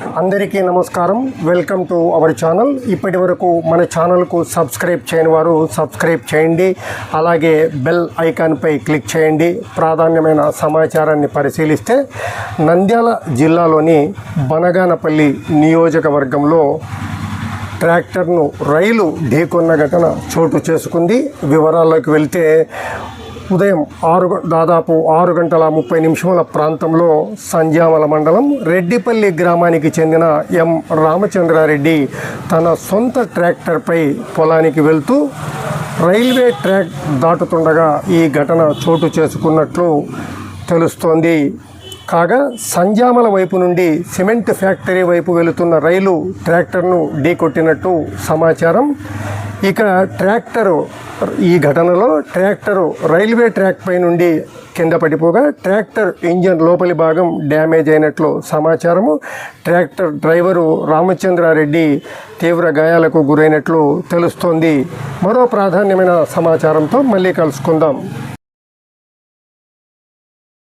అందరికీ నమస్కారం. Welcome to our channel. ఇప్పటి వరకు మన ఛానల్కు సబ్స్క్రైబ్ చేయని వారు సబ్స్క్రైబ్ చేయండి. అలాగే బెల్ ఐకాన్పై క్లిక్ చేయండి. ప్రాధాన్యమైన సమాచారాన్ని పరిశీలిస్తే నంద్యాల జిల్లాలోని బనగానపల్లి నియోజకవర్గంలో ట్రాక్టర్ను రైలు ఢీకొన్న ఘటన చోటు చేసుకుంది. వివరాల్లోకి వెళ్తే ఉదయం దాదాపు 6:30 ప్రాంతంలో సంజామల మండలం రెడ్డిపల్లి గ్రామానికి చెందిన ఎం రామచంద్రారెడ్డి తన సొంత ట్రాక్టర్పై పొలానికి వెళ్తూ రైల్వే ట్రాక్ దాటుతుండగా ఈ ఘటన చోటు చేసుకున్నట్లు తెలుస్తోంది. కాగా సంజామల వైపు నుండి సిమెంట్ ఫ్యాక్టరీ వైపు వెళుతున్న రైలు ట్రాక్టర్ను ఢీకొట్టినట్టు సమాచారం. ఇక ఈ ఘటనలో ట్రాక్టరు రైల్వే ట్రాక్ పై నుండి కింద పడిపోగా ట్రాక్టర్ ఇంజన్ లోపలి భాగం డ్యామేజ్ అయినట్లు సమాచారము. ట్రాక్టర్ డ్రైవరు రామచంద్రారెడ్డి తీవ్ర గాయాలకు గురైనట్లు తెలుస్తోంది. మరో ప్రాధాన్యమైన సమాచారంతో మళ్ళీ కలుసుకుందాం.